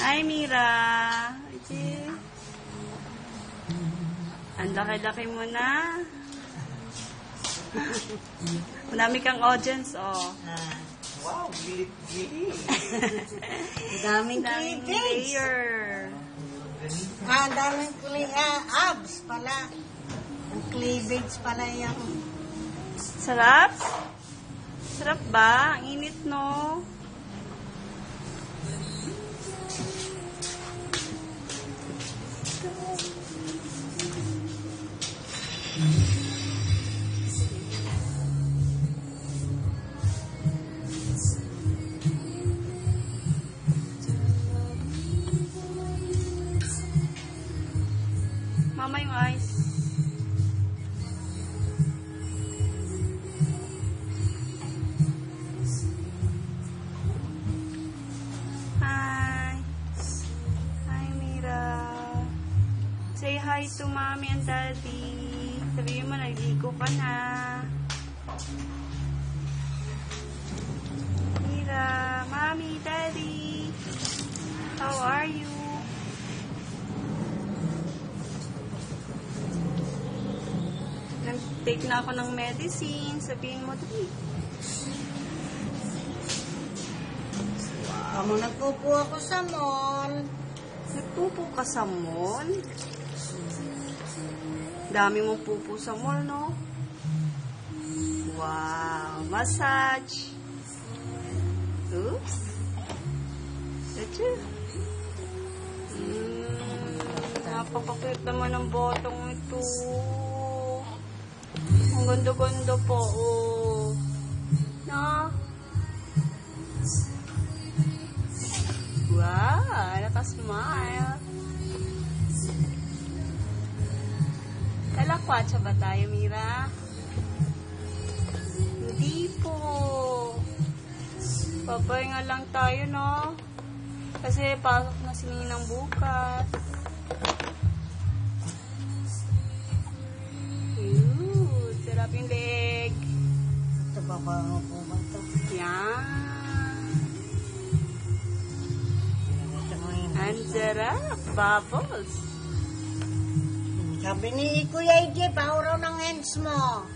Hi, Mira. Okay. Ang laki-laki mo na. Madami kang audience, oh. Wow, gilit-gilit. Daming Daming cleavage. layer. Daming abs pala. Ang cleavage pala yung... Sarap? Sarap ba? Ang init, no? Mama yung eyes. Hi. Hi, Mira. Say hi to mommy and daddy. Sabihin mo, naligo ka na. Mira, mommy, daddy. How are you? Nag-take na ako ng medicine. Sabihin mo, dali. Nagpupo ako sa mall. Nagpupo ka sa mall? Dami mong pupo sa mall, no? Wow! Massage! Oops! Ito. Napakakit naman ang botong ito. Ang ganda-ganda po, oh. Na? Wow! Naka-smile. Kalakwatsa ba tayo, Mira? Hindi po. Papahinga lang tayo, no? Kasi pasok na si Ninang bukas. Sarap yung leg. Ito ba ako ba ito? Yan. Ang sarap. Bubbles. Sabi ni Kuya Ije, pauraw ng hands mo.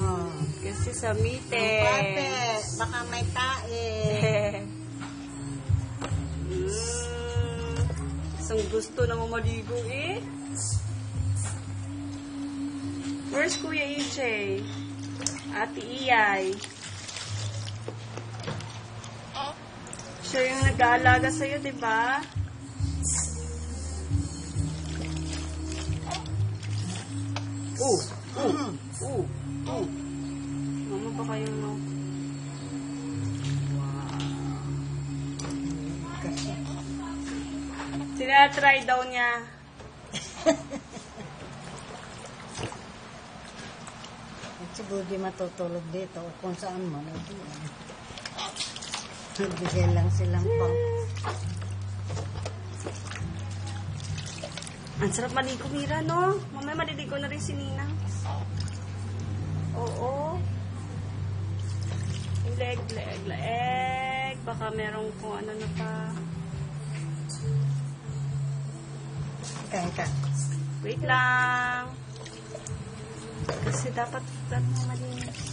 Oh. Kasi sa mite. Baka may tae. Isang gusto na maligo eh. Where's Kuya Ije? Ate Iyay. Siya yung nag-aalaga sa'yo, diba? Mama ba kayo, no? Sinatry daw niya. Siguro di matutulog dito o kung saan mo na doon. Bigyan lang silang pang... Ang sarap maligo, Mira, no? Mamaya maliligo na rin si Nina. Oo. Leg. Baka merong kung ano na pa. Ka. Wait lang. Kasi dapat malinis.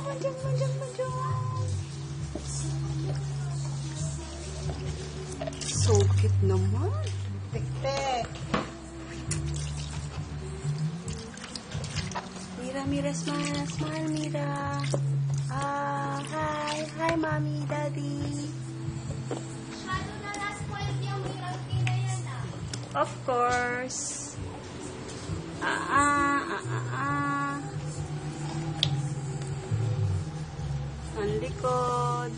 Manjang. So cute naman. Tik-tik. Mira, smile, Mira. Hi, mommy, daddy. Of course. Ang likod.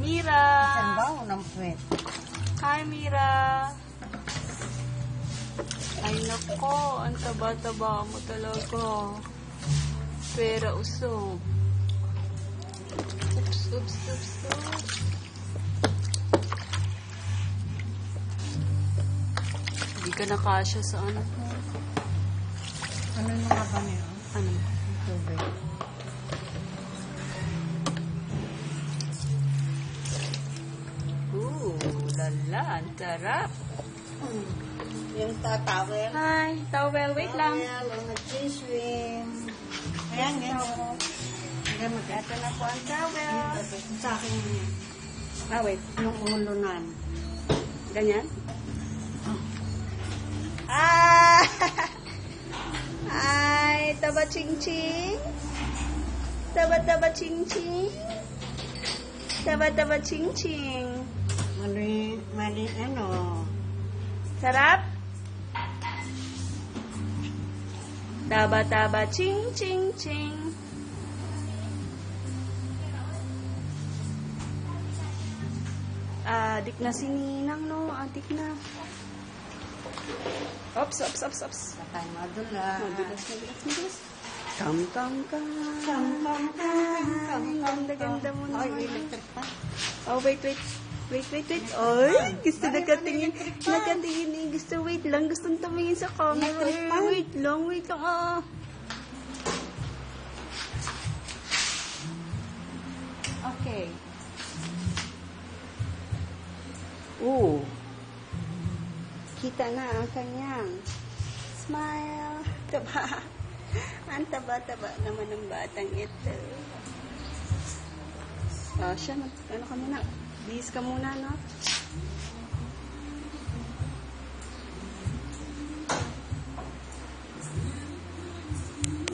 Mira. Saan ba unang puwet? Hi, Mira. Ay, nako. Ang taba-taba mo talaga. Pera usog. Oops. Hindi ka nakasya sa ano. Ano yung mga ba niyo? Ano? tubig. Lala, ang sarap. Yung tatawel. Hi, towel, wait lang. Towel, nag-swim. Ayan, ganyan. Ito na po ang towel. Sa akin, Ah, wait. yung ulunan. Ganyan? Ah! Ay, taba ching ching. Taba ching ching. Taba ching ching. Mali, ano. Sarap? Taba ching ching ching. Adik na si Ninang, no? Adik na. Ops. Patay madula. Madulas. Kam. Ganda mo Ay, naman. electric pa. Oh, wait. Ay, gusto nakatingin. Nakatingin. Gusto, wait lang. Gustong tumingin sa camera. Wait lang. Ah. Okay. Kita na ang kanyang smile. Taba. Ang taba-taba naman ng batang ito. Siya, ano ka muna? Bihis ka muna, no?